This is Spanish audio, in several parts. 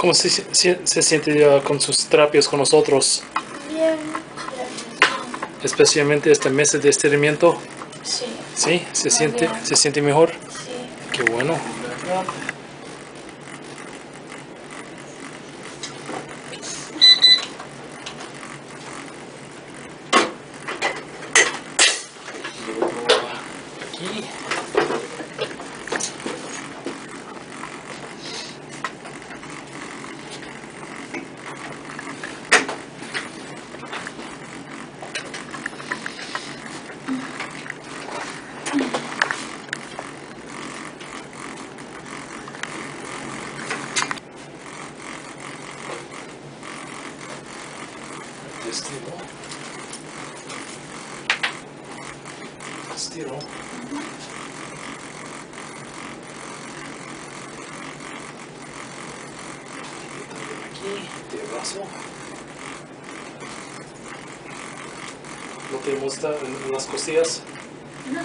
¿Cómo se siente con sus terapias con nosotros? Bien. Especialmente este mes de estiramiento. Sí. ¿Sí? Muy bien. ¿Se siente mejor? Sí. Qué bueno. Aquí. Estiro. Estiro. Aquí, de brazo. ¿No te gusta en las costillas? No.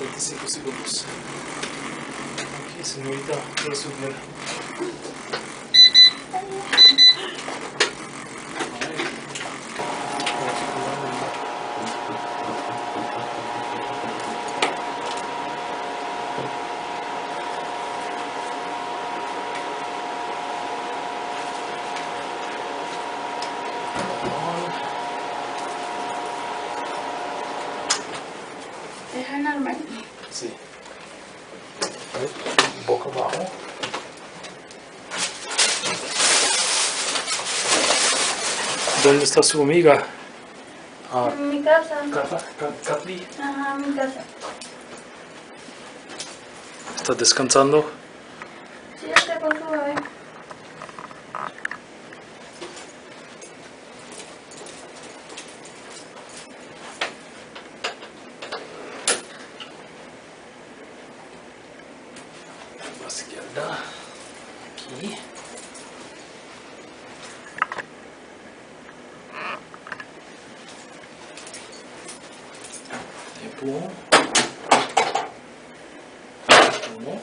25 segundos. Ok, señorita, puedes subir. Es enorme. Sí. Boca abajo. ¿Dónde está su amiga? En mi casa. Katli. Ajá, en mi casa. ¿Está descansando? Sí, está con su bebé. La izquierda. Aquí. Tiempo. Uno.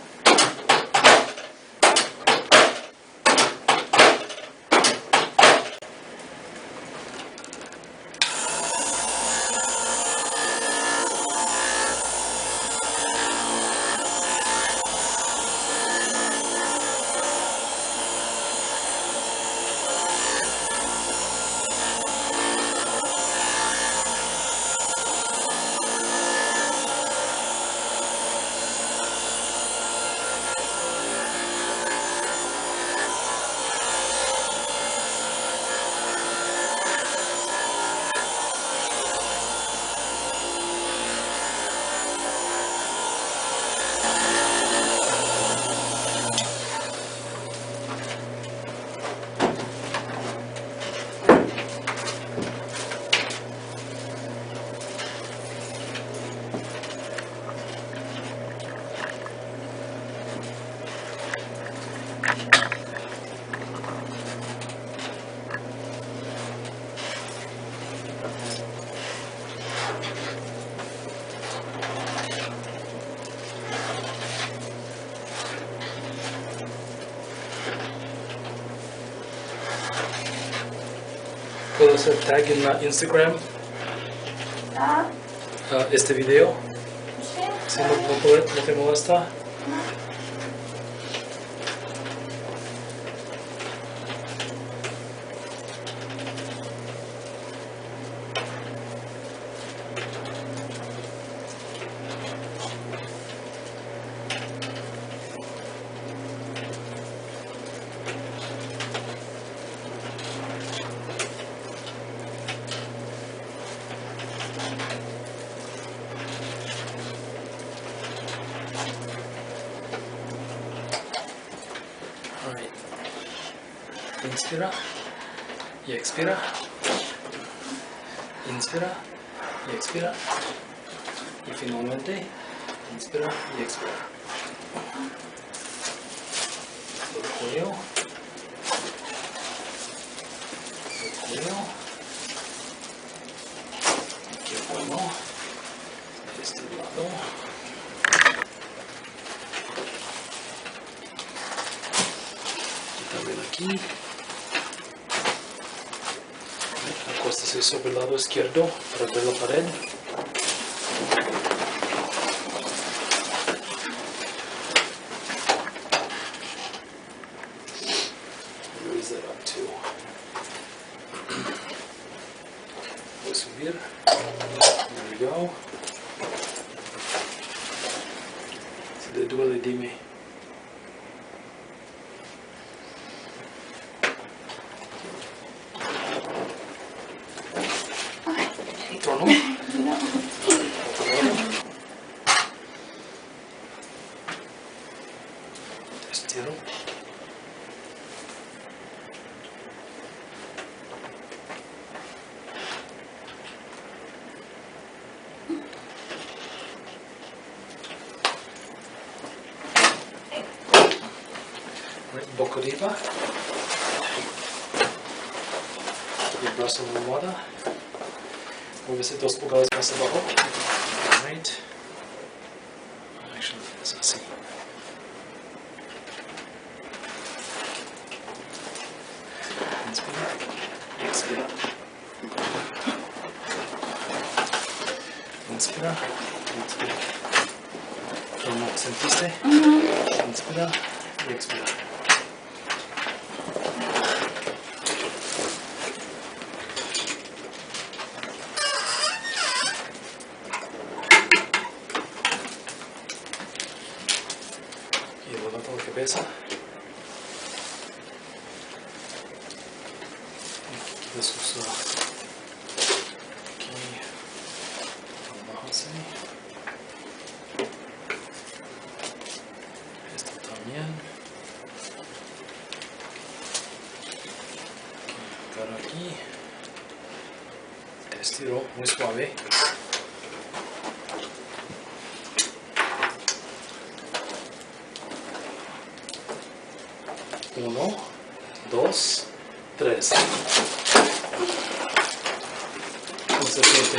¿Puedo hacer tag en la Instagram? Ah, Este video. sí. Si no te molesta. Alright. Inspira y expira. Inspira y expira. Y finalmente, inspira y expira. El cuello. El cuello. Qué bueno. De este lado. papel aquí. Acuéstese sobre el lado izquierdo para ver la pared. Raise that up too. Voy a subir. There we go. Si te duele, dime. ¿Trono? No. Estiro. Boca arriba. Y el brazo en la almohada. Muévese 2 pulgadas más abajo. Right. Actually, es así. Inspira. Expira. Inspira. Expira. ¿Cómo sentiste? Inspira y expira. Y levanta la cabeza. Aquí sus aquí abajo así. Esto también. Cara aquí. Te estiro muy suave. Uno, dos, tres. ¿Cómo se siente?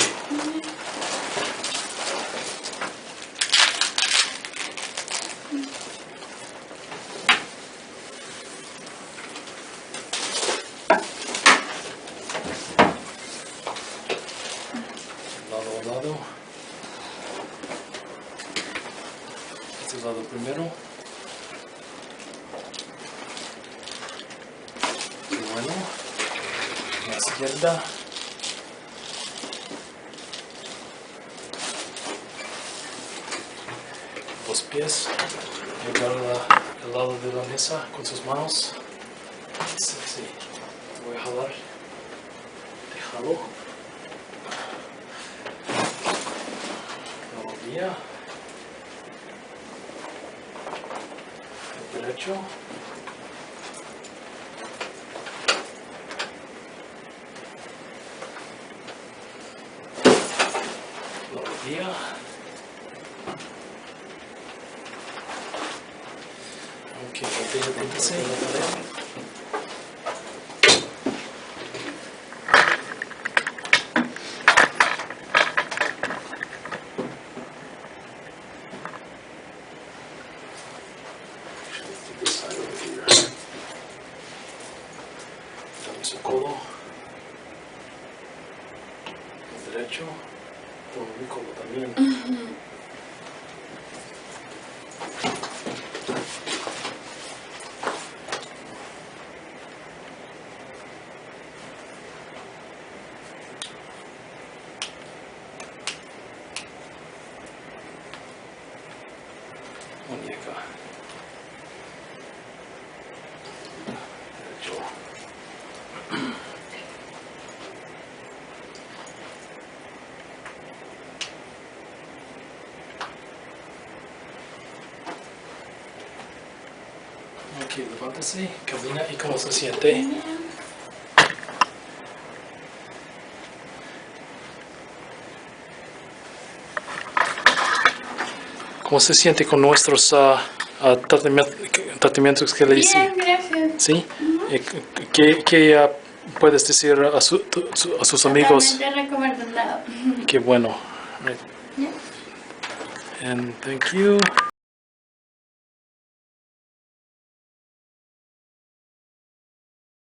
Lado a lado. Este es el lado primero. Bueno, la izquierda. Los pies. Llegar al lado de la mesa con sus manos. Sí, sí. Voy a jalar. Te jalo. La rodilla. El derecho. Rodilla. Ok, botella de índice en la pared. Dame su codo. El derecho. Todo mi codo también. Muñeca. Derecho. Ok, levántese, camina y cómo se siente. ¿Cómo se siente con nuestros tratamientos que le hice? Bien, gracias. ¿Sí? ¿Qué puedes decir a sus amigos? Totalmente recomendado. Qué bueno. Right. Yeah. And thank you.